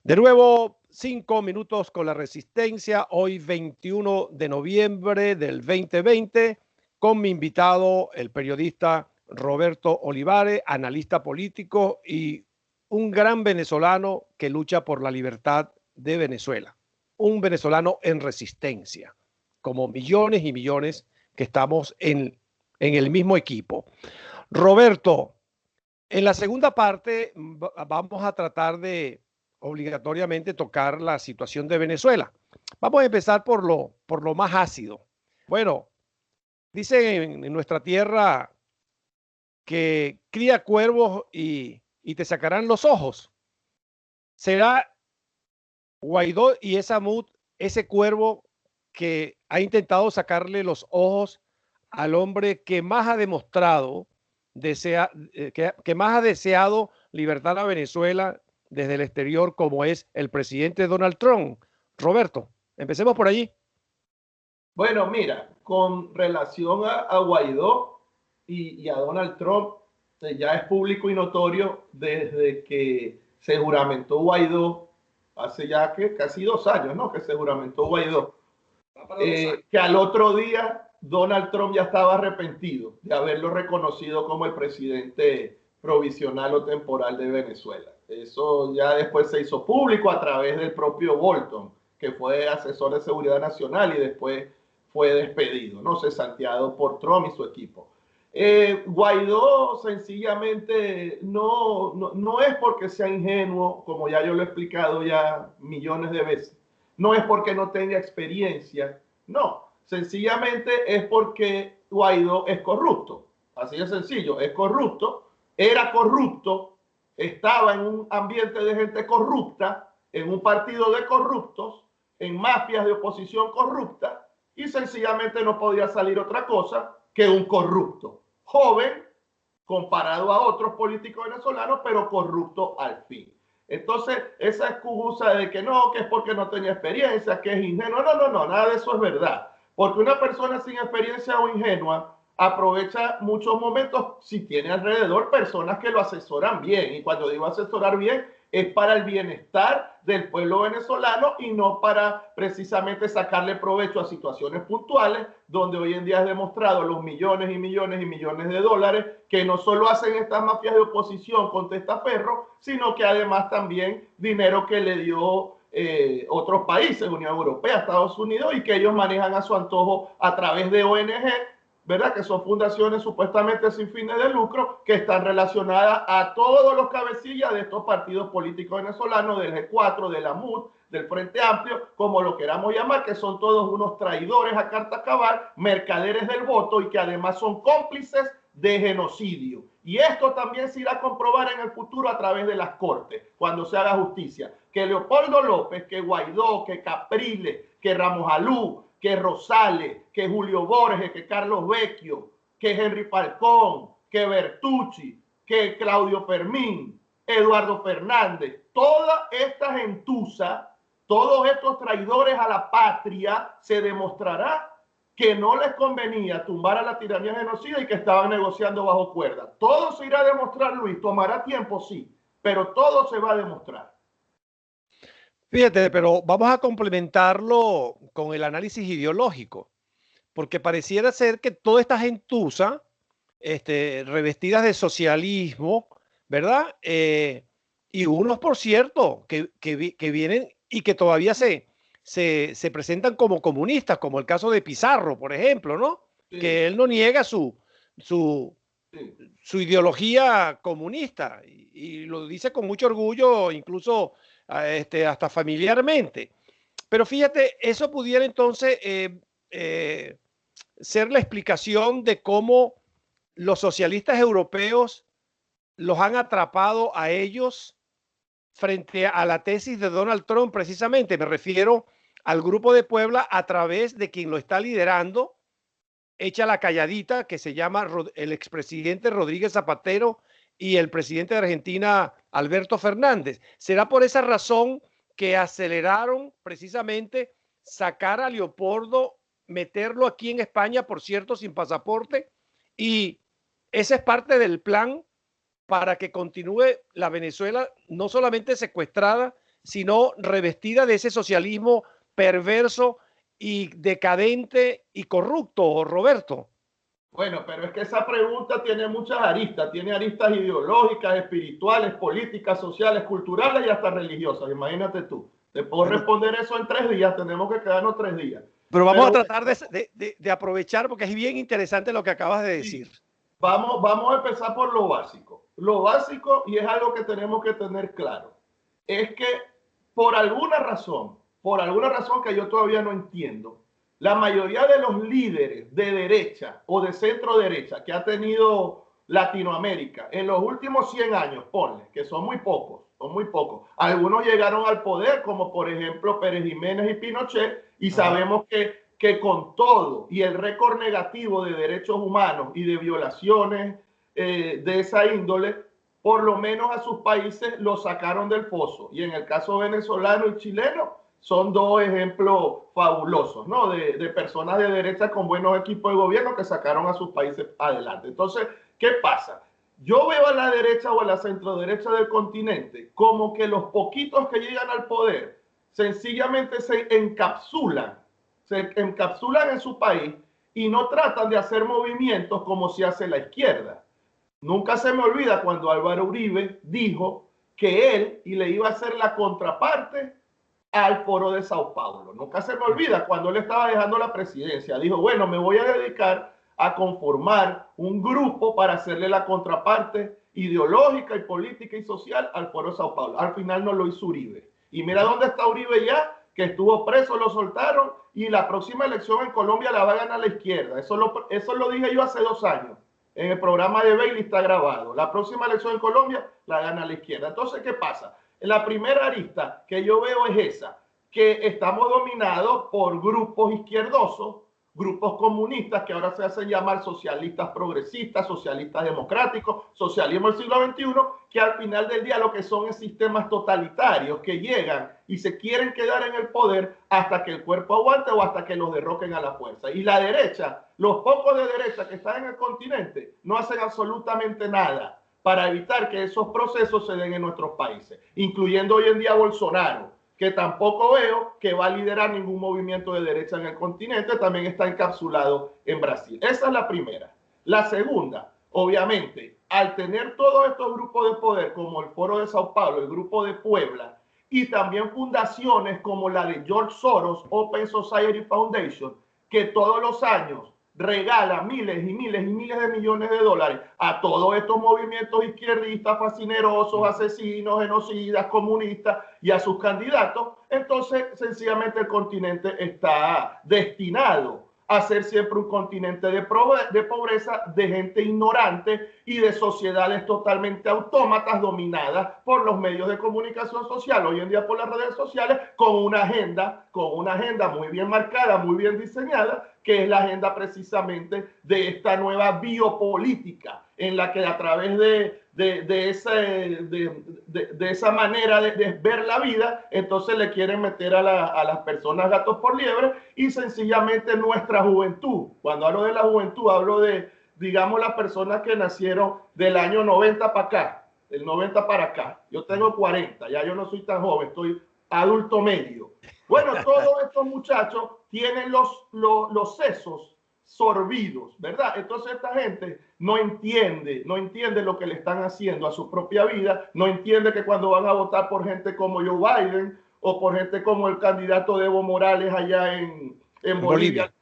De nuevo, 5 minutos con la resistencia, hoy 21 de noviembre del 2020, con mi invitado, el periodista Roberto Olivares, analista político y un gran venezolano que lucha por la libertad de Venezuela. Un venezolano en resistencia, como millones y millones que estamos en el mismo equipo. Roberto, en la segunda parte vamos a tratar de obligatoriamente tocar la situación de Venezuela. Vamos a empezar por lo más ácido. Bueno, dicen en nuestra tierra que cría cuervos y te sacarán los ojos. ¿Será Guaidó y esa MUD ese cuervo que ha intentado sacarle los ojos al hombre que más ha demostrado, que más ha deseado libertad a Venezuela desde el exterior, como es el presidente Donald Trump? Roberto, empecemos por allí. Bueno, mira, con relación a Guaidó y a Donald Trump, ya es público y notorio desde que se juramentó Guaidó, hace ya casi 2 años, ¿no? Que se juramentó Guaidó, que al otro día Donald Trump ya estaba arrepentido de haberlo reconocido como el presidente provisional o temporal de Venezuela. Eso ya después se hizo público a través del propio Bolton, que fue asesor de seguridad nacional y después fue despedido, no cesanteado por Trump y su equipo. Guaidó sencillamente no es porque sea ingenuo, como ya yo lo he explicado ya millones de veces, no es porque no tenga experiencia, no, sencillamente es porque Guaidó es corrupto, así de sencillo, es corrupto, era corrupto, estaba en un ambiente de gente corrupta, en un partido de corruptos, en mafias de oposición corrupta, y sencillamente no podía salir otra cosa que un corrupto, joven comparado a otros políticos venezolanos, pero corrupto al fin. Entonces, esa excusa de que no, que es porque no tenía experiencia, que es ingenuo, no, nada de eso es verdad. Porque una persona sin experiencia o ingenua aprovecha muchos momentos si tiene alrededor personas que lo asesoran bien. Y cuando digo asesorar bien, es para el bienestar del pueblo venezolano y no para precisamente sacarle provecho a situaciones puntuales, donde hoy en día es demostrado los millones y millones y millones de dólares que no solo hacen estas mafias de oposición con testaferro, sino que además también dinero que le dio otros países, Unión Europea, Estados Unidos, y que ellos manejan a su antojo a través de ONG, ¿verdad? Que son fundaciones supuestamente sin fines de lucro que están relacionadas a todos los cabecillas de estos partidos políticos venezolanos, del G4, de la MUD, del Frente Amplio, como lo queramos llamar, que son todos unos traidores a carta cabal, mercaderes del voto y que además son cómplices de genocidio. Y esto también se irá a comprobar en el futuro a través de las cortes, cuando se haga justicia. Que Leopoldo López, que Guaidó, que Capriles, que Ramos Alú, que Rosales, que Julio Borges, que Carlos Vecchio, que Henry Falcón, que Bertucci, que Claudio Fermín, Eduardo Fernández, toda esta gentuza, todos estos traidores a la patria, se demostrará que no les convenía tumbar a la tiranía genocida y que estaban negociando bajo cuerda. Todo se irá a demostrar, Luis, tomará tiempo, sí, pero todo se va a demostrar. Fíjate, pero vamos a complementarlo con el análisis ideológico, porque pareciera ser que toda esta gentuza, revestidas de socialismo, ¿verdad? Y unos, por cierto, que vienen y que todavía se presentan como comunistas, como el caso de Pizarro, por ejemplo, ¿no? Sí. Que él no niega su ideología comunista y lo dice con mucho orgullo, incluso hasta familiarmente. Pero fíjate, eso pudiera entonces ser la explicación de cómo los socialistas europeos los han atrapado a ellos frente a la tesis de Donald Trump. Precisamente me refiero al Grupo de Puebla, a través de quien lo está liderando, echa la calladita, que se llama el expresidente Rodríguez Zapatero y el presidente de Argentina, Alberto Fernández. ¿Será por esa razón que aceleraron precisamente sacar a Leopoldo, meterlo aquí en España, por cierto, sin pasaporte? Y ese es parte del plan para que continúe la Venezuela no solamente secuestrada, sino revestida de ese socialismo perverso y decadente y corrupto, Roberto. Bueno, pero es que esa pregunta tiene muchas aristas, tiene aristas ideológicas, espirituales, políticas, sociales, culturales y hasta religiosas. Imagínate tú. Te puedo responder eso en 3 días, tenemos que quedarnos 3 días. Pero vamos a tratar de aprovechar porque es bien interesante lo que acabas de decir. Sí. Vamos a empezar por lo básico. Lo básico, y es algo que tenemos que tener claro, es que por alguna razón que yo todavía no entiendo, la mayoría de los líderes de derecha o de centro derecha que ha tenido Latinoamérica en los últimos 100 años, ponle, que son muy pocos. Algunos llegaron al poder, como por ejemplo Pérez Jiménez y Pinochet, y sabemos que con todo y el récord negativo de derechos humanos y de violaciones de esa índole, por lo menos a sus países los sacaron del foso. Y en el caso venezolano y chileno, son 2 ejemplos fabulosos, ¿no? De personas de derecha con buenos equipos de gobierno que sacaron a sus países adelante. Entonces, ¿qué pasa? Yo veo a la derecha o a la centroderecha del continente como que los poquitos que llegan al poder sencillamente se encapsulan en su país y no tratan de hacer movimientos como se hace la izquierda. Nunca se me olvida cuando Álvaro Uribe dijo que él le iba a hacer la contraparte al Foro de Sao Paulo. Nunca se me olvida cuando él estaba dejando la presidencia. Dijo, bueno, me voy a dedicar a conformar un grupo para hacerle la contraparte ideológica y política y social al Foro de Sao Paulo. Al final no lo hizo Uribe. Y mira dónde está Uribe ya, que estuvo preso, lo soltaron, y la próxima elección en Colombia la va a ganar la izquierda. Eso lo dije yo hace 2 años. En el programa de Bailey está grabado. La próxima elección en Colombia la gana la izquierda. Entonces, ¿qué pasa? La primera arista que yo veo es esa, que estamos dominados por grupos izquierdosos, grupos comunistas que ahora se hacen llamar socialistas progresistas, socialistas democráticos, socialismo del siglo XXI, que al final del día lo que son es sistemas totalitarios que llegan y se quieren quedar en el poder hasta que el cuerpo aguante o hasta que los derroquen a la fuerza. Y la derecha, los pocos de derecha que están en el continente, no hacen absolutamente nada para evitar que esos procesos se den en nuestros países, incluyendo hoy en día Bolsonaro, que tampoco veo que va a liderar ningún movimiento de derecha en el continente, también está encapsulado en Brasil. Esa es la primera. La segunda, obviamente, al tener todos estos grupos de poder, como el Foro de Sao Paulo, el Grupo de Puebla, y también fundaciones como la de George Soros, Open Society Foundation, que todos los años regala miles y miles y miles de millones de dólares a todos estos movimientos izquierdistas, fascinerosos, asesinos, genocidas, comunistas y a sus candidatos, entonces sencillamente el continente está destinado a ser siempre un continente de pobreza, de gente ignorante y de sociedades totalmente autómatas dominadas por los medios de comunicación social, hoy en día por las redes sociales, con una agenda muy bien marcada, muy bien diseñada, que es la agenda precisamente de esta nueva biopolítica, en la que a través de esa manera de ver la vida, entonces le quieren meter a las personas gatos por liebre, y sencillamente nuestra juventud, cuando hablo de la juventud, hablo de, digamos, las personas que nacieron del año 90 para acá, del 90 para acá. Yo tengo 40, ya yo no soy tan joven, estoy adulto medio. Bueno, todos estos muchachos tienen los sesos sorbidos, ¿verdad? Entonces esta gente no entiende lo que le están haciendo a su propia vida, no entiende que cuando van a votar por gente como Joe Biden o por gente como el candidato de Evo Morales allá en Bolivia,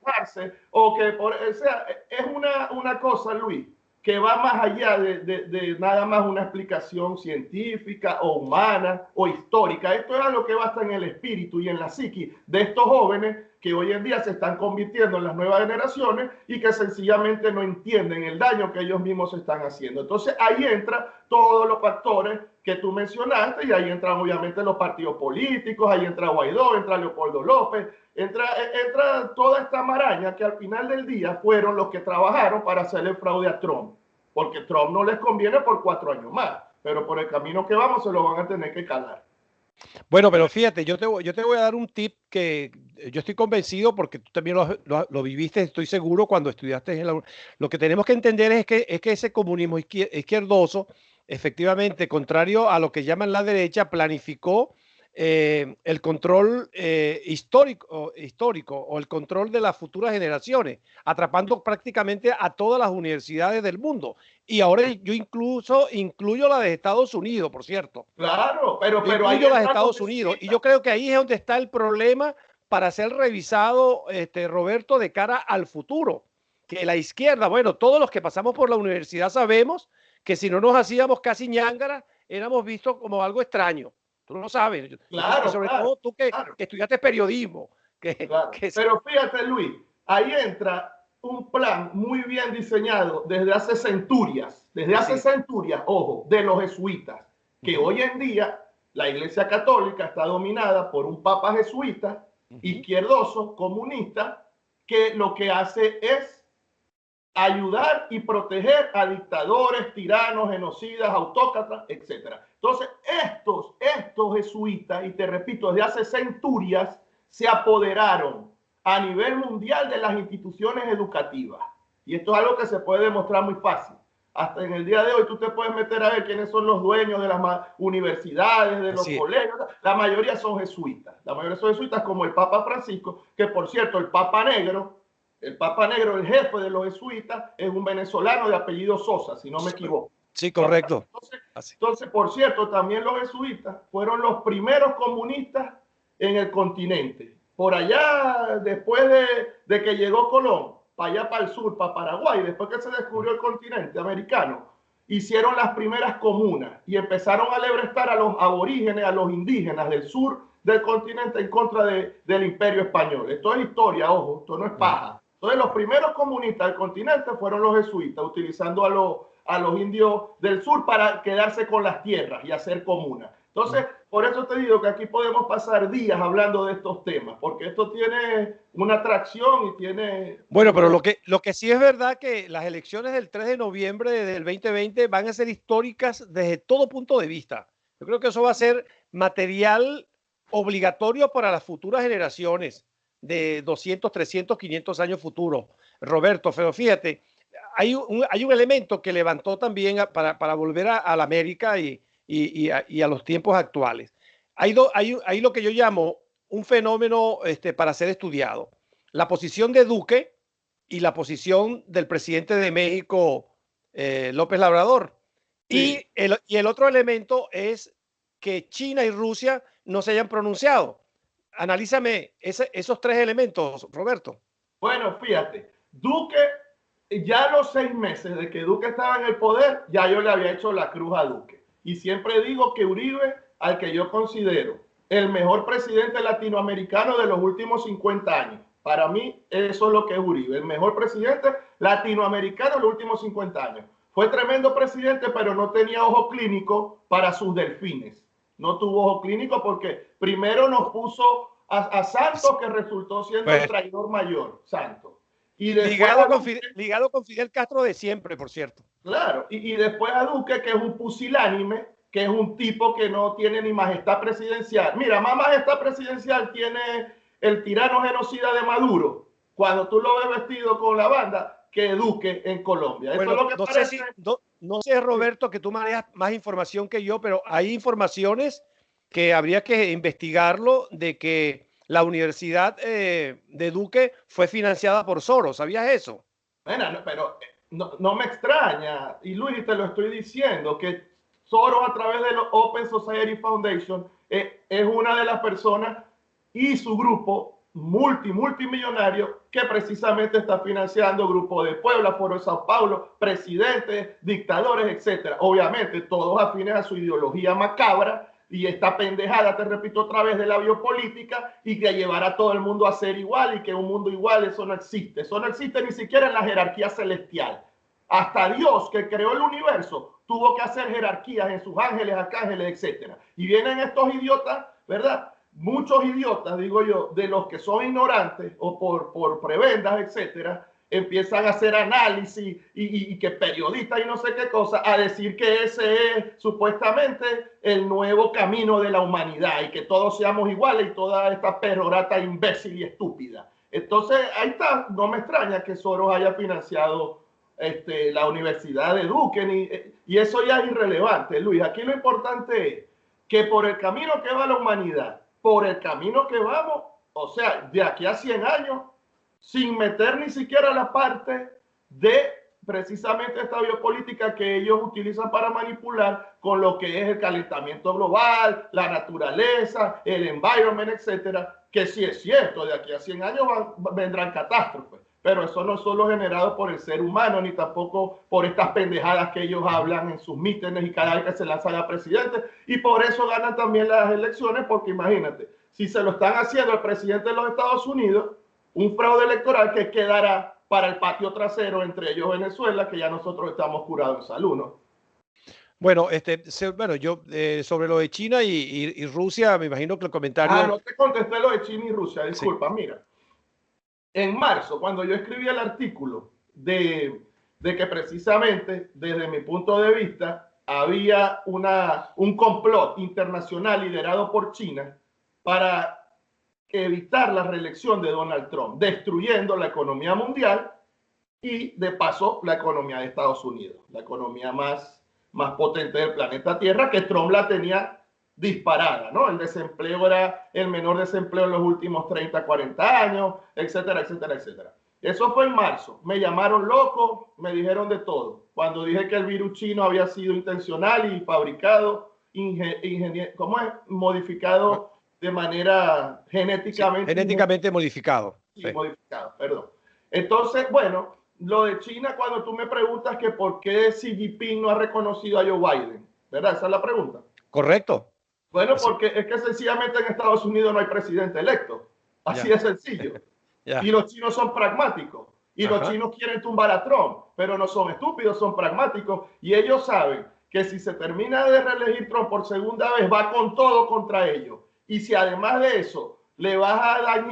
o que o sea, es una cosa, Luis, que va más allá de nada más una explicación científica o humana o histórica. Esto es algo que basta en el espíritu y en la psique de estos jóvenes que hoy en día se están convirtiendo en las nuevas generaciones y que sencillamente no entienden el daño que ellos mismos están haciendo. Entonces ahí entran todos los factores que tú mencionaste, y ahí entran obviamente los partidos políticos, ahí entra Guaidó, entra Leopoldo López, entra toda esta maraña que al final del día fueron los que trabajaron para hacerle fraude a Trump, porque Trump no les conviene por 4 años más, pero por el camino que vamos se lo van a tener que calar. Bueno, pero fíjate, yo te voy a dar un tip que yo estoy convencido, porque tú también lo viviste, estoy seguro, cuando estudiaste en lo que tenemos que entender es que ese comunismo izquierdoso, efectivamente, contrario a lo que llaman la derecha, planificó el control histórico o el control de las futuras generaciones, atrapando prácticamente a todas las universidades del mundo. Y ahora yo incluyo la de Estados Unidos, por cierto. Claro, Yo pero ahí incluyo las de están los Estados Unidos. Y yo creo que ahí es donde está el problema para ser revisado, Roberto, de cara al futuro. Que la izquierda, bueno, todos los que pasamos por la universidad sabemos que si no nos hacíamos casi ñángara, éramos vistos como algo extraño. Tú lo sabes. Claro, Sobre claro, todo tú que claro, estudiaste periodismo. claro. Pero fíjate, Luis, ahí entra un plan muy bien diseñado desde hace centurias, ojo, de los jesuitas, que hoy en día la Iglesia Católica está dominada por un papa jesuita, izquierdoso, comunista, que lo que hace es ayudar y proteger a dictadores, tiranos, genocidas, autócratas, etc. Entonces, estos jesuitas, y te repito, desde hace centurias, se apoderaron a nivel mundial de las instituciones educativas. Y esto es algo que se puede demostrar muy fácil. Hasta en el día de hoy tú te puedes meter a ver quiénes son los dueños de las universidades, de los colegios. La mayoría son jesuitas. La mayoría son jesuitas, como el Papa Francisco, que por cierto, el Papa Negro, el jefe de los jesuitas, es un venezolano de apellido Sosa, si no me equivoco. Sí, correcto. Entonces, por cierto, también los jesuitas fueron los primeros comunistas en el continente. Por allá, después de que llegó Colón, para allá para el sur, para Paraguay, después que se descubrió el continente americano, hicieron las primeras comunas y empezaron a lebrestar a los aborígenes, a los indígenas del sur del continente en contra del imperio español. Esto es historia, ojo, esto no es paja. Entonces, los primeros comunistas del continente fueron los jesuitas, utilizando a los indios del sur para quedarse con las tierras y hacer comunas. Entonces, por eso te digo que aquí podemos pasar días hablando de estos temas, porque esto tiene una atracción y tiene... Bueno, pero lo que sí es verdad que las elecciones del 3 de noviembre del 2020 van a ser históricas desde todo punto de vista. Yo creo que eso va a ser material obligatorio para las futuras generaciones de 200, 300, 500 años futuros, Roberto. Pero fíjate, hay un elemento que levantó también para volver a la América y a los tiempos actuales. Hay lo que yo llamo un fenómeno para ser estudiado. La posición de Duque y la posición del presidente de México, López Labrador. Sí. Y el otro elemento es que China y Rusia no se hayan pronunciado. Analízame esos tres elementos, Roberto. Bueno, fíjate, Duque, ya a los 6 meses de que Duque estaba en el poder, ya yo le había hecho la cruz a Duque. Y siempre digo que Uribe, al que yo considero el mejor presidente latinoamericano de los últimos 50 años. Para mí, eso es lo que es Uribe, el mejor presidente latinoamericano de los últimos 50 años. Fue tremendo presidente, pero no tenía ojo clínico para sus delfines. No tuvo ojo clínico porque primero nos puso a Santos, que resultó siendo el traidor mayor, Santos. Y ligado con Fidel Castro de siempre, por cierto. Claro, y después a Duque, que es un pusilánime, que es un tipo que no tiene ni majestad presidencial. Mira, más majestad presidencial tiene el tirano genocida de Maduro, cuando tú lo ves vestido con la banda, que Duque en Colombia. Bueno, eso es lo que no parece. No sé, Roberto, que tú manejas más información que yo, pero hay informaciones que habría que investigarlo de que la Universidad de Duque fue financiada por Soros. ¿Sabías eso? Bueno, pero no me extraña, y Luis, te lo estoy diciendo, que Soros, a través de los Open Society Foundation, es una de las personas y su grupo multimillonario que precisamente está financiando Grupo de Puebla, Foro de Sao Paulo, presidentes, dictadores, etc. Obviamente todos afines a su ideología macabra y esta pendejada, te repito otra vez, de la biopolítica y que llevará a todo el mundo a ser igual, y que un mundo igual, eso no existe. Eso no existe ni siquiera en la jerarquía celestial. Hasta Dios, que creó el universo, tuvo que hacer jerarquías en sus ángeles, arcángeles, etc. Y vienen estos idiotas, ¿verdad? Muchos idiotas, digo yo, de los que son ignorantes o por prebendas, etcétera, empiezan a hacer análisis y que periodistas y no sé qué cosa, a decir que ese es supuestamente el nuevo camino de la humanidad y que todos seamos iguales y toda esta perorata imbécil y estúpida. Entonces, ahí está, no me extraña que Soros haya financiado la Universidad de Duque, y eso ya es irrelevante, Luis. Aquí lo importante es que por el camino que va la humanidad, por el camino que vamos, o sea, de aquí a 100 años, sin meter ni siquiera la parte de precisamente esta biopolítica que ellos utilizan para manipular con lo que es el calentamiento global, la naturaleza, el environment, etcétera, que sí es cierto, de aquí a 100 años vendrán catástrofes, pero eso no es solo generado por el ser humano, ni tampoco por estas pendejadas que ellos hablan en sus mítines y cada vez que se lanzan a presidente, y por eso ganan también las elecciones, porque imagínate, si se lo están haciendo al presidente de los Estados Unidos, un fraude electoral que quedará para el patio trasero, entre ellos Venezuela, que ya nosotros estamos curados en salud, ¿no? Bueno, bueno, yo sobre lo de China y Rusia, me imagino que el comentario... No te contesté lo de China y Rusia, disculpa, sí. Mira. En marzo, cuando yo escribí el artículo de que precisamente, desde mi punto de vista, había un complot internacional liderado por China para evitar la reelección de Donald Trump, destruyendo la economía mundial y de paso la economía de Estados Unidos, la economía más potente del planeta Tierra, que Trump la tenía disparada, ¿no? El desempleo era el menor desempleo en los últimos 30, 40 años, etcétera, etcétera, etcétera. Eso fue en marzo. Me llamaron loco, me dijeron de todo. Cuando dije que el virus chino había sido intencional y fabricado, ¿cómo es? Modificado de manera genéticamente. Sí, genéticamente modificado. Sí, modificado, perdón. Entonces, bueno, lo de China, cuando tú me preguntas que por qué Xi Jinping no ha reconocido a Joe Biden, ¿verdad? Esa es la pregunta. Correcto. Bueno, porque es que sencillamente en Estados Unidos no hay presidente electo. Así de sencillo. Y los chinos son pragmáticos. Y los chinos quieren tumbar a Trump, pero no son estúpidos, son pragmáticos. Y ellos saben que si se termina de reelegir Trump por segunda vez, va con todo contra ellos. Y si además de eso le vas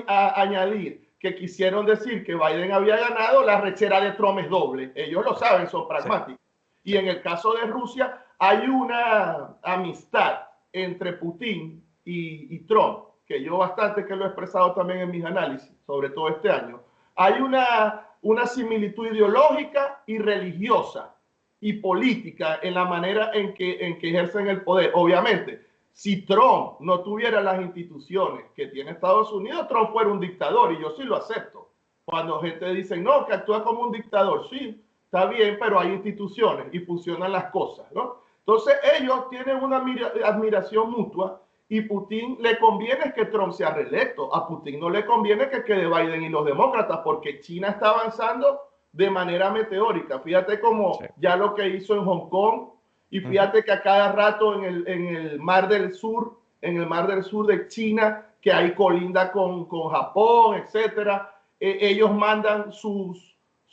a añadir que quisieron decir que Biden había ganado, la rechera de Trump es doble. Ellos lo saben, son pragmáticos. Sí. Y en el caso de Rusia, hay una amistad entre Putin y Trump, que yo bastante que lo he expresado también en mis análisis, sobre todo este año. Hay una similitud ideológica y religiosa y política en la manera en que ejercen el poder. Obviamente, si Trump no tuviera las instituciones que tiene Estados Unidos, Trump fuera un dictador, y yo sí lo acepto. Cuando gente dice, no, que actúa como un dictador, sí, está bien, pero hay instituciones y funcionan las cosas, ¿no? Entonces ellos tienen una admiración mutua y Putin le conviene que Trump sea reelecto. A Putin no le conviene que quede Biden y los demócratas, porque China está avanzando de manera meteórica. Fíjate cómo ya lo que hizo en Hong Kong, y fíjate que a cada rato en el Mar del Sur, de China, que ahí colinda con Japón, etcétera, ellos mandan sus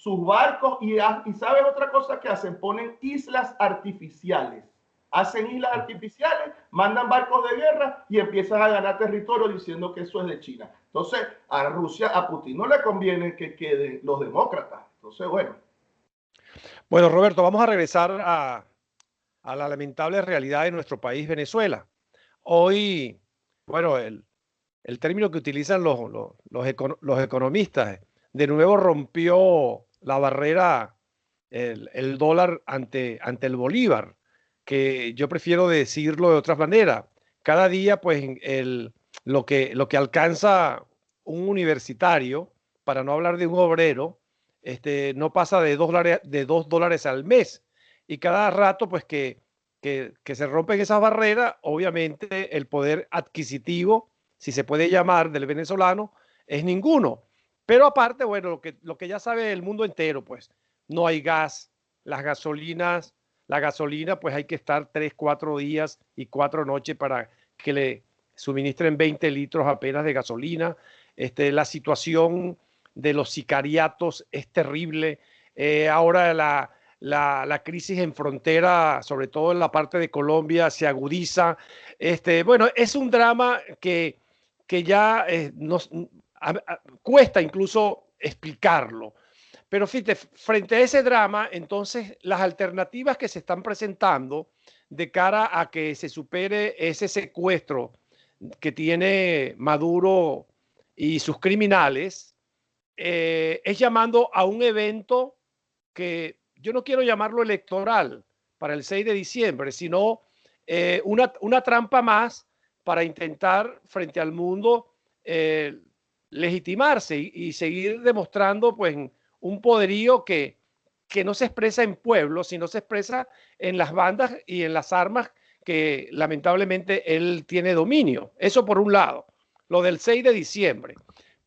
barcos y ¿sabes otra cosa que hacen? Ponen islas artificiales. Hacen islas artificiales, mandan barcos de guerra y empiezan a ganar territorio diciendo que eso es de China. Entonces, a Rusia, a Putin no le conviene que queden los demócratas. Entonces, bueno. Bueno, Roberto, vamos a regresar a la lamentable realidad de nuestro país, Venezuela. Hoy, bueno, el término que utilizan los economistas, de nuevo rompió la barrera el dólar ante el bolívar, que yo prefiero decirlo de otra manera. Cada día, pues, lo que alcanza un universitario, para no hablar de un obrero, no pasa de $2 al mes. Y cada rato, pues, que se rompen esas barreras, obviamente el poder adquisitivo, si se puede llamar, del venezolano, es ninguno. Pero aparte, bueno, lo que ya sabe el mundo entero, pues, no hay gas, la gasolina, pues hay que estar 3, 4 días y 4 noches para que le suministren 20 litros apenas de gasolina. La situación de los sicariatos es terrible. Ahora la crisis en frontera, sobre todo en la parte de Colombia, se agudiza. Bueno, es un drama que ya cuesta incluso explicarlo. Pero fíjate, frente a ese drama, entonces las alternativas que se están presentando de cara a que se supere ese secuestro que tiene Maduro y sus criminales, es llamando a un evento que yo no quiero llamarlo electoral para el 6 de diciembre, sino una trampa más para intentar frente al mundo legitimarse y seguir demostrando pues un poderío que no se expresa en pueblos, sino se expresa en las bandas y en las armas que lamentablemente él tiene dominio. Eso por un lado, lo del 6 de diciembre.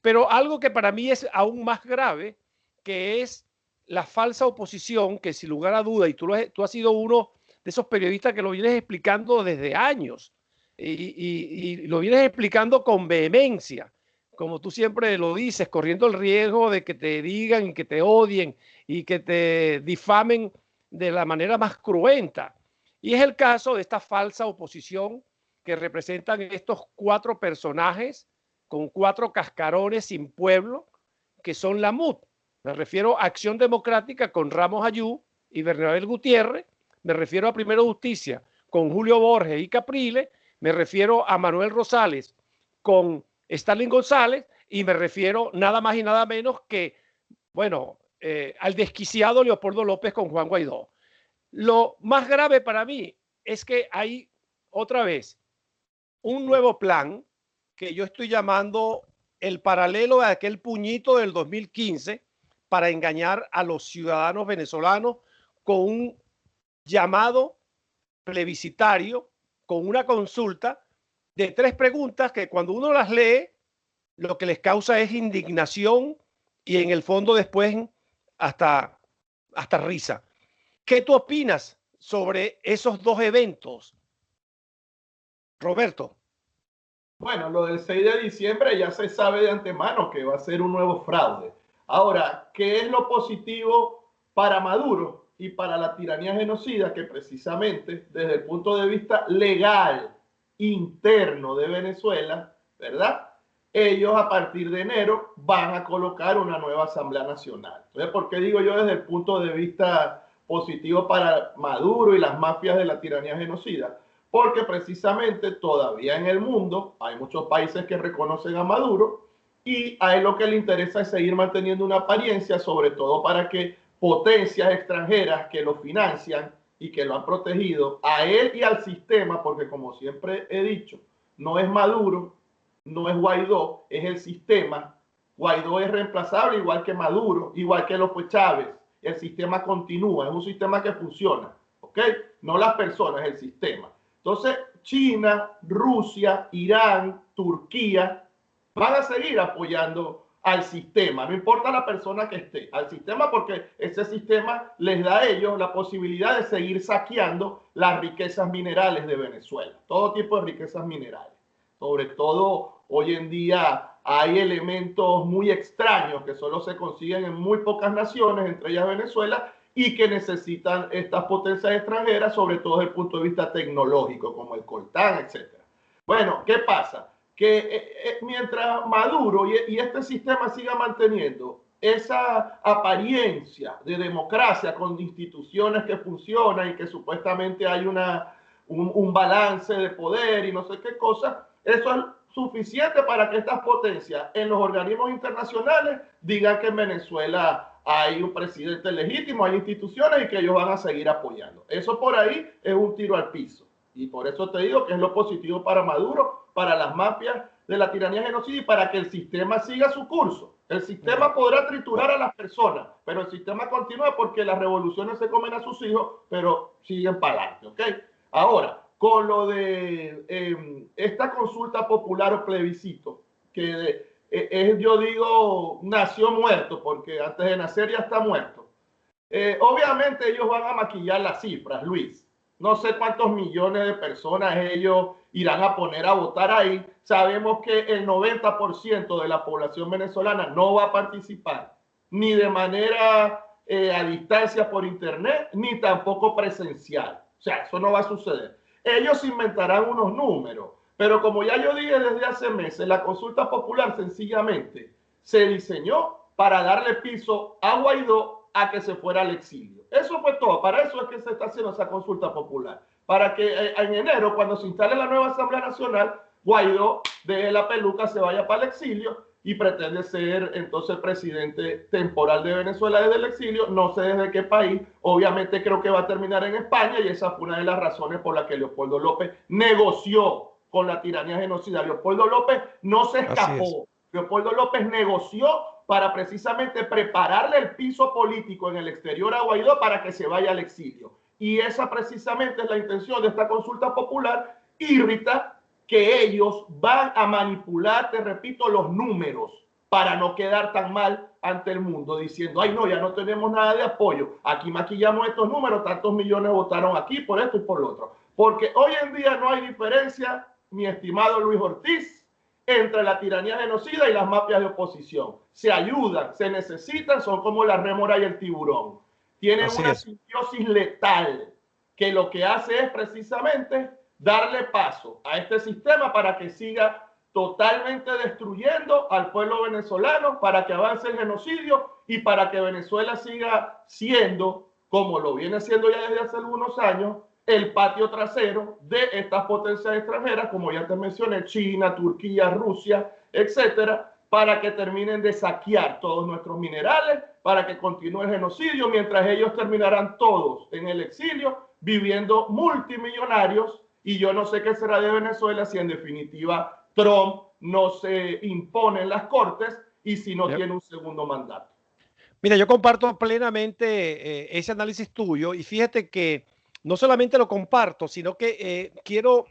Pero algo que para mí es aún más grave, que es la falsa oposición, que sin lugar a duda, y tú has sido uno de esos periodistas que lo vienes explicando desde años, y lo vienes explicando con vehemencia, como tú siempre lo dices, corriendo el riesgo de que te digan y que te odien y que te difamen de la manera más cruenta. Y es el caso de esta falsa oposición que representan estos 4 personajes con 4 cascarones sin pueblo, que son la MUD. Me refiero a Acción Democrática con Ramos Ayú y Bernabé Gutiérrez, me refiero a Primero Justicia con Julio Borges y Capriles, me refiero a Manuel Rosales con Starling González y me refiero nada más y nada menos que, bueno, al desquiciado Leopoldo López con Juan Guaidó. Lo más grave para mí es que hay otra vez un nuevo plan que yo estoy llamando el paralelo de aquel puñito del 2015 para engañar a los ciudadanos venezolanos con un llamado plebiscitario, con una consulta de 3 preguntas que cuando uno las lee, lo que les causa es indignación y en el fondo después hasta risa. ¿Qué tú opinas sobre esos 2 eventos, Roberto? Bueno, lo del 6 de diciembre ya se sabe de antemano que va a ser un nuevo fraude. Ahora, ¿qué es lo positivo para Maduro y para la tiranía genocida? Que precisamente desde el punto de vista legal, interno de Venezuela, ¿verdad? Ellos a partir de enero van a colocar una nueva Asamblea Nacional. Entonces, ¿por qué digo yo desde el punto de vista positivo para Maduro y las mafias de la tiranía genocida? Porque precisamente todavía en el mundo hay muchos países que reconocen a Maduro y a él lo que le interesa es seguir manteniendo una apariencia, sobre todo para que potencias extranjeras que lo financian y que lo han protegido a él y al sistema, porque como siempre he dicho, no es Maduro, no es Guaidó, es el sistema. Guaidó es reemplazable igual que Maduro, igual que López Chávez. El sistema continúa, es un sistema que funciona, ¿ok? No las personas, el sistema. Entonces, China, Rusia, Irán, Turquía van a seguir apoyando al sistema, no importa la persona que esté, al sistema, porque ese sistema les da a ellos la posibilidad de seguir saqueando las riquezas minerales de Venezuela, todo tipo de riquezas minerales. Sobre todo hoy en día hay elementos muy extraños que solo se consiguen en muy pocas naciones, entre ellas Venezuela, y que necesitan estas potencias extranjeras, sobre todo desde el punto de vista tecnológico, como el coltán, etc. Bueno, ¿qué pasa? Que mientras Maduro y este sistema siga manteniendo esa apariencia de democracia con instituciones que funcionan y que supuestamente hay un balance de poder y no sé qué cosa, eso es suficiente para que estas potencias en los organismos internacionales digan que en Venezuela hay un presidente legítimo, hay instituciones y que ellos van a seguir apoyando. Eso por ahí es un tiro al piso. Y por eso te digo que es lo positivo para Maduro, para las mafias de la tiranía genocida y para que el sistema siga su curso. El sistema podrá triturar a las personas, pero el sistema continúa porque las revoluciones se comen a sus hijos, pero siguen para adelante, ¿ok? Ahora, con lo de esta consulta popular o plebiscito, que yo digo, nació muerto, porque antes de nacer ya está muerto. Obviamente ellos van a maquillar las cifras, Luis. No sé cuántos millones de personas ellos irán a poner a votar ahí. Sabemos que el 90% de la población venezolana no va a participar, ni de manera a distancia por internet, ni tampoco presencial. O sea, eso no va a suceder. Ellos inventarán unos números, pero como ya yo dije desde hace meses, la consulta popular sencillamente se diseñó para darle piso a Guaidó a que se fuera al exilio. Eso fue todo. Para eso es que se está haciendo esa consulta popular. Para que en enero, cuando se instale la nueva Asamblea Nacional, Guaidó deje la peluca, se vaya para el exilio y pretende ser entonces presidente temporal de Venezuela desde el exilio, no sé desde qué país, obviamente creo que va a terminar en España y esa fue una de las razones por las que Leopoldo López negoció con la tiranía genocida. Leopoldo López no se escapó, Leopoldo López negoció para precisamente prepararle el piso político en el exterior a Guaidó para que se vaya al exilio. Y esa precisamente es la intención de esta consulta popular, Rita, que ellos van a manipular, te repito, los números para no quedar tan mal ante el mundo, diciendo, ay no, ya no tenemos nada de apoyo, aquí maquillamos estos números, tantos millones votaron aquí por esto y por lo otro. Porque hoy en día no hay diferencia, mi estimado Luis Ortiz, entre la tiranía genocida y las mafias de oposición. Se ayudan, se necesitan, son como la rémora y el tiburón. Tienen una simbiosis letal que lo que hace es precisamente darle paso a este sistema para que siga totalmente destruyendo al pueblo venezolano, para que avance el genocidio y para que Venezuela siga siendo, como lo viene siendo ya desde hace algunos años, el patio trasero de estas potencias extranjeras, como ya te mencioné, China, Turquía, Rusia, etcétera, para que terminen de saquear todos nuestros minerales, para que continúe el genocidio, mientras ellos terminarán todos en el exilio, viviendo multimillonarios. Y yo no sé qué será de Venezuela si en definitiva Trump no se impone en las cortes y si no tiene un segundo mandato. Mira, yo comparto plenamente ese análisis tuyo y fíjate que no solamente lo comparto, sino que quiero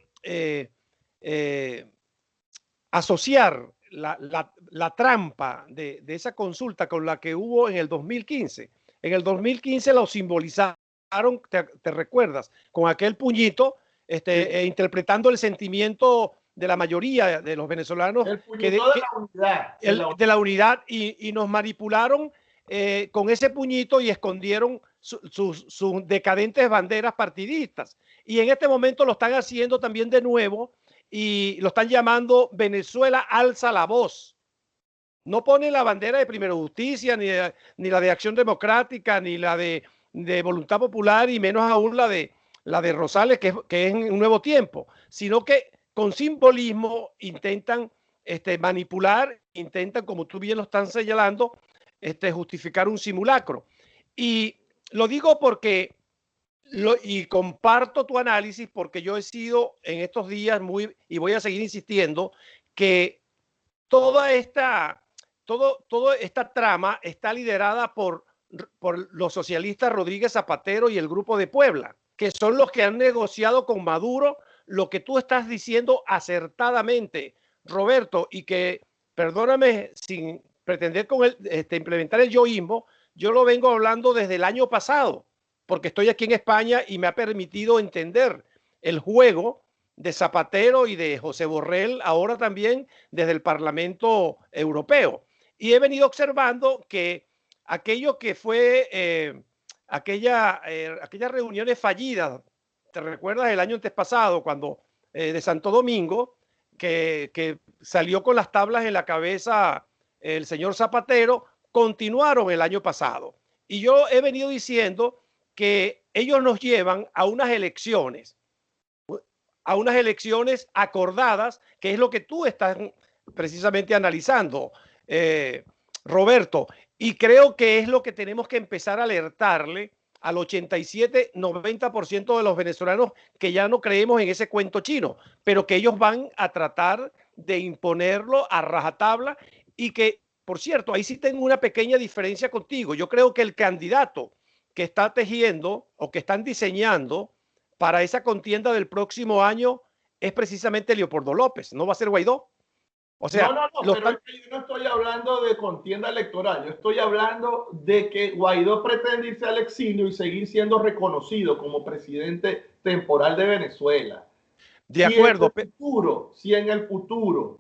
asociar la trampa de esa consulta con la que hubo en el 2015. En el 2015 lo simbolizaron, te recuerdas, con aquel puñito, interpretando el sentimiento de la mayoría de los venezolanos. El puñito de la unidad. De la unidad y nos manipularon con ese puñito y escondieron sus decadentes banderas partidistas. Y en este momento lo están haciendo también de nuevo y lo están llamando Venezuela alza la voz. No ponen la bandera de Primero Justicia, ni la de Acción Democrática, ni la de Voluntad Popular, y menos aún la de Rosales, que es un Nuevo Tiempo, sino que con simbolismo intentan manipular, intentan, como tú bien lo están señalando, justificar un simulacro. Y lo digo porque, y comparto tu análisis, porque yo he sido en estos días y voy a seguir insistiendo, que toda esta trama está liderada por los socialistas Rodríguez Zapatero y el Grupo de Puebla, que son los que han negociado con Maduro lo que tú estás diciendo acertadamente, Roberto, y que, perdóname, sin pretender implementar el yoísmo, yo lo vengo hablando desde el año pasado, porque estoy aquí en España y me ha permitido entender el juego de Zapatero y de José Borrell, ahora también desde el Parlamento Europeo. Y he venido observando que aquello que fue aquellas reuniones fallidas, ¿te recuerdas el año antes pasado, cuando de Santo Domingo, que salió con las tablas en la cabeza el señor Zapatero, continuaron el año pasado? Y yo he venido diciendo que ellos nos llevan a unas elecciones acordadas, que es lo que tú estás precisamente analizando, Roberto, y creo que es lo que tenemos que empezar a alertarle al 87-90% de los venezolanos, que ya no creemos en ese cuento chino, pero que ellos van a tratar de imponerlo a rajatabla. Y que, por cierto, ahí sí tengo una pequeña diferencia contigo. Yo creo que el candidato que está tejiendo o que están diseñando para esa contienda del próximo año es precisamente Leopoldo López, no va a ser Guaidó. O sea, no, pero es que yo no estoy hablando de contienda electoral, yo estoy hablando de que Guaidó pretende irse al exilio y seguir siendo reconocido como presidente temporal de Venezuela. De acuerdo. Si en el futuro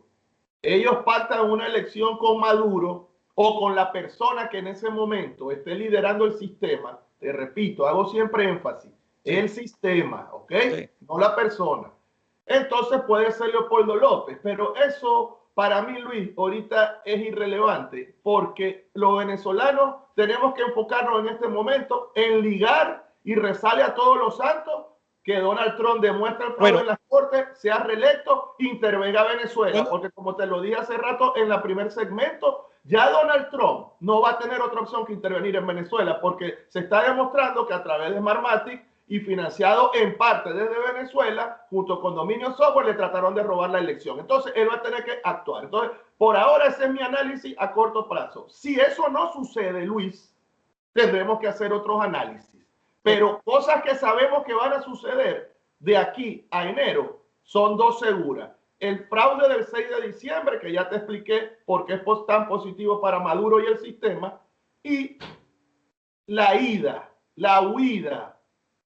ellos pactan una elección con Maduro o con la persona que en ese momento esté liderando el sistema, te repito, hago siempre énfasis, el sistema, ¿ok? Sí. No la persona. Entonces puede ser Leopoldo López, pero eso para mí, Luis, ahorita es irrelevante, porque los venezolanos tenemos que enfocarnos en este momento en ligar y rezarle a todos los santos que Donald Trump demuestre el fraude en las cortes, sea reelecto, intervenga a Venezuela, porque como te lo dije hace rato en el primer segmento, ya Donald Trump no va a tener otra opción que intervenir en Venezuela, porque se está demostrando que a través de Smartmatic y financiado en parte desde Venezuela, junto con Dominion Software, le trataron de robar la elección. Entonces, él va a tener que actuar. Entonces, por ahora ese es mi análisis a corto plazo. Si eso no sucede, Luis, tendremos que hacer otros análisis. Pero cosas que sabemos que van a suceder de aquí a enero son dos seguras. El fraude del 6 de diciembre, que ya te expliqué por qué es tan positivo para Maduro y el sistema, y la huida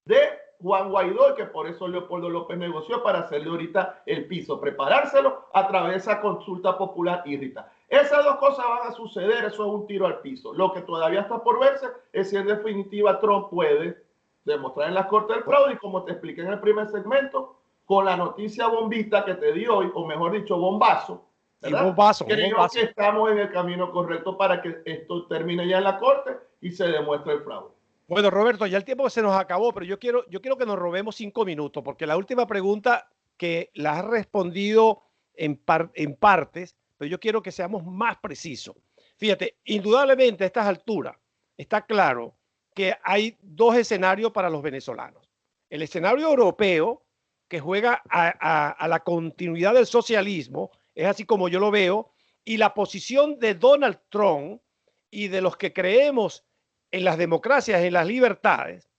de Juan Guaidó, que por eso Leopoldo López negoció para hacerle ahorita el piso, preparárselo a través de esa consulta popular híbrida. Esas dos cosas van a suceder, eso es un tiro al piso. Lo que todavía está por verse es si en definitiva Trump puede demostrar en las cortes del fraude, y como te expliqué en el primer segmento, con la noticia bombita que te di hoy, o mejor dicho, bombazo, ¿verdad? Creo que estamos en el camino correcto para que esto termine ya en la corte y se demuestre el fraude. Bueno, Roberto, ya el tiempo se nos acabó, pero yo quiero que nos robemos 5 minutos, porque la última pregunta que la has respondido en partes, pero yo quiero que seamos más precisos. Fíjate, indudablemente a estas alturas está claro que hay dos escenarios para los venezolanos. El escenario europeo, que juega a la continuidad del socialismo, es así como yo lo veo, y la posición de Donald Trump y de los que creemos en las democracias, en las libertades,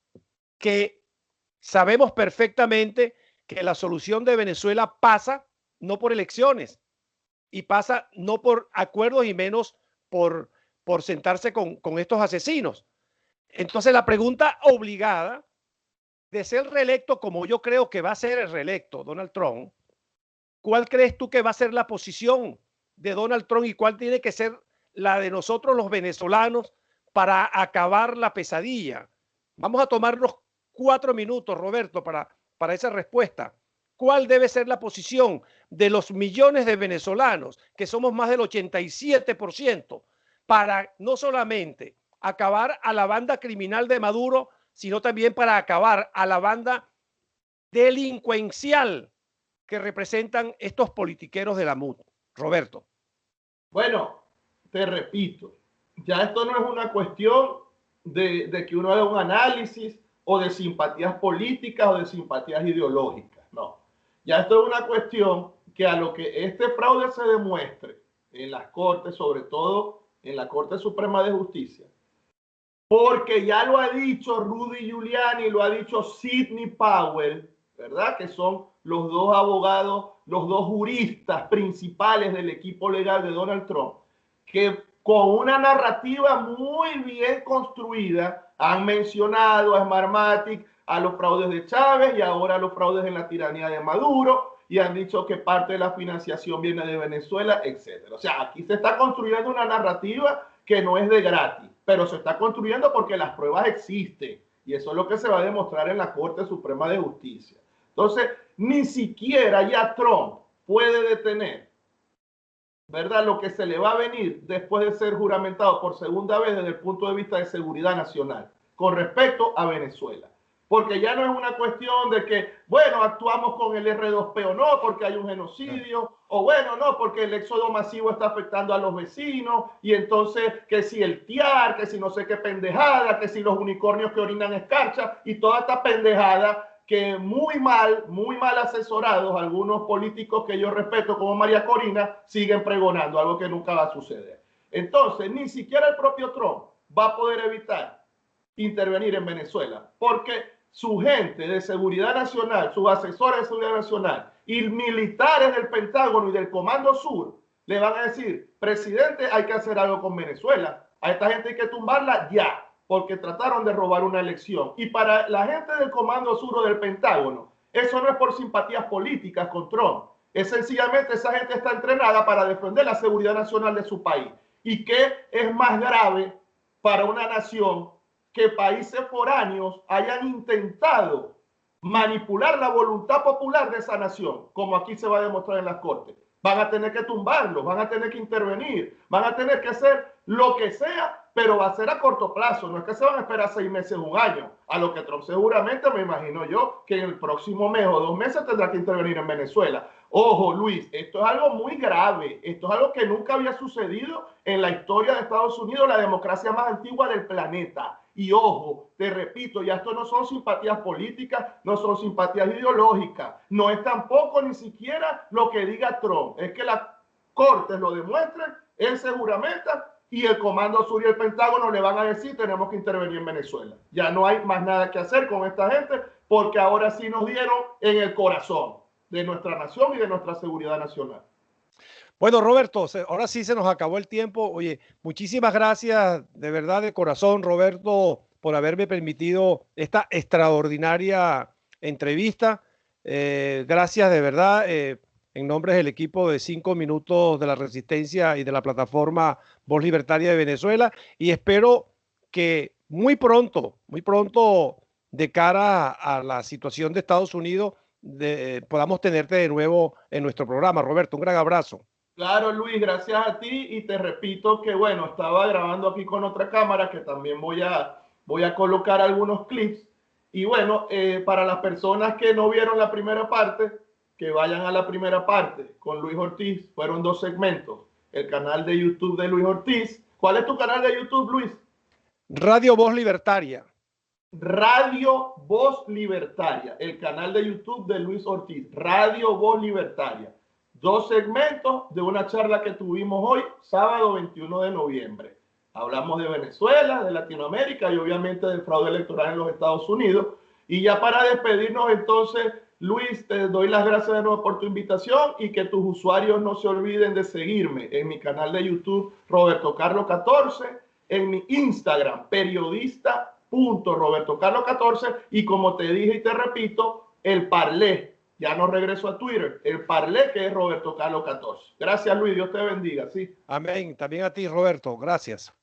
que sabemos perfectamente que la solución de Venezuela pasa no por elecciones y pasa no por acuerdos y menos por sentarse con estos asesinos. Entonces la pregunta obligada de ser reelecto, como yo creo que va a ser el reelecto Donald Trump, ¿cuál crees tú que va a ser la posición de Donald Trump y cuál tiene que ser la de nosotros los venezolanos para acabar la pesadilla? Vamos a tomarnos 4 minutos, Roberto, para esa respuesta. ¿Cuál debe ser la posición de los millones de venezolanos, que somos más del 87%, para no solamente acabar a la banda criminal de Maduro, sino también para acabar a la banda delincuencial que representan estos politiqueros de la MUD? Roberto. Bueno, te repito, ya esto no es una cuestión de que uno haga un análisis o de simpatías políticas o de simpatías ideológicas, no. Ya esto es una cuestión que a lo que este fraude se demuestre en las cortes, sobre todo en la Corte Suprema de Justicia, porque ya lo ha dicho Rudy Giuliani, lo ha dicho Sidney Powell, ¿verdad? Que son los dos abogados, los dos juristas principales del equipo legal de Donald Trump, que con una narrativa muy bien construida han mencionado a Smartmatic, a los fraudes de Chávez y ahora a los fraudes en la tiranía de Maduro, y han dicho que parte de la financiación viene de Venezuela, etc. O sea, aquí se está construyendo una narrativa que no es de gratis, pero se está construyendo porque las pruebas existen, y eso es lo que se va a demostrar en la Corte Suprema de Justicia. Entonces, ni siquiera ya Trump puede detener, ¿verdad?, lo que se le va a venir después de ser juramentado por segunda vez desde el punto de vista de seguridad nacional con respecto a Venezuela. Porque ya no es una cuestión de que, bueno, actuamos con el R2P o no, porque hay un genocidio, o bueno, no, porque el éxodo masivo está afectando a los vecinos, y entonces que si el TIAR, que si no sé qué pendejada, que si los unicornios que orinan escarcha, y toda esta pendejada que muy mal asesorados, algunos políticos que yo respeto como María Corina, siguen pregonando, algo que nunca va a suceder. Entonces, ni siquiera el propio Trump va a poder evitar intervenir en Venezuela, porque su gente de seguridad nacional, sus asesores de seguridad nacional y militares del Pentágono y del Comando Sur le van a decir: presidente, hay que hacer algo con Venezuela, a esta gente hay que tumbarla ya, porque trataron de robar una elección. Y para la gente del Comando Sur o del Pentágono, eso no es por simpatías políticas con Trump, es sencillamente esa gente está entrenada para defender la seguridad nacional de su país. ¿Y qué es más grave para una nación que países foráneos hayan intentado manipular la voluntad popular de esa nación, como aquí se va a demostrar en las cortes? Van a tener que tumbarlos, van a tener que intervenir, van a tener que hacer lo que sea pero va a ser a corto plazo, no es que se van a esperar 6 meses, un año, a lo que Trump seguramente, me imagino yo, que en el próximo mes o 2 meses tendrá que intervenir en Venezuela. Ojo, Luis, esto es algo muy grave, esto es algo que nunca había sucedido en la historia de Estados Unidos, la democracia más antigua del planeta. Y ojo, te repito, ya esto no son simpatías políticas, no son simpatías ideológicas, no es tampoco ni siquiera lo que diga Trump, es que las cortes lo demuestren, él seguramente, y el Comando Sur y el Pentágono le van a decir tenemos que intervenir en Venezuela. Ya no hay más nada que hacer con esta gente, porque ahora sí nos dieron en el corazón de nuestra nación y de nuestra seguridad nacional. Bueno, Roberto, ahora sí se nos acabó el tiempo. Oye, muchísimas gracias de verdad de corazón, Roberto, por haberme permitido esta extraordinaria entrevista. Gracias de verdad, en nombre del equipo de 5 minutos de la Resistencia y de la plataforma Voz Libertaria de Venezuela. Y espero que muy pronto, de cara a la situación de Estados Unidos, podamos tenerte de nuevo en nuestro programa. Roberto, un gran abrazo. Claro, Luis, gracias a ti y te repito que, bueno, estaba grabando aquí con otra cámara que también voy a colocar algunos clips. Y bueno, para las personas que no vieron la primera parte, que vayan a la primera parte con Luis Ortiz. Fueron 2 segmentos. El canal de YouTube de Luis Ortiz. ¿Cuál es tu canal de YouTube, Luis? Radio Voz Libertaria. Radio Voz Libertaria, el canal de YouTube de Luis Ortiz. Radio Voz Libertaria. 2 segmentos de una charla que tuvimos hoy, sábado 21 de noviembre. Hablamos de Venezuela, de Latinoamérica y obviamente del fraude electoral en los Estados Unidos. Y ya para despedirnos entonces, Luis, te doy las gracias de nuevo por tu invitación y que tus usuarios no se olviden de seguirme en mi canal de YouTube Roberto Carlos 14, en mi Instagram periodista.robertocarlos14 y como te dije y te repito, el Parlé. Ya no regreso a Twitter. El Parlé, que es Roberto Carlos 14. Gracias, Luis. Dios te bendiga. Sí. Amén. También a ti, Roberto. Gracias.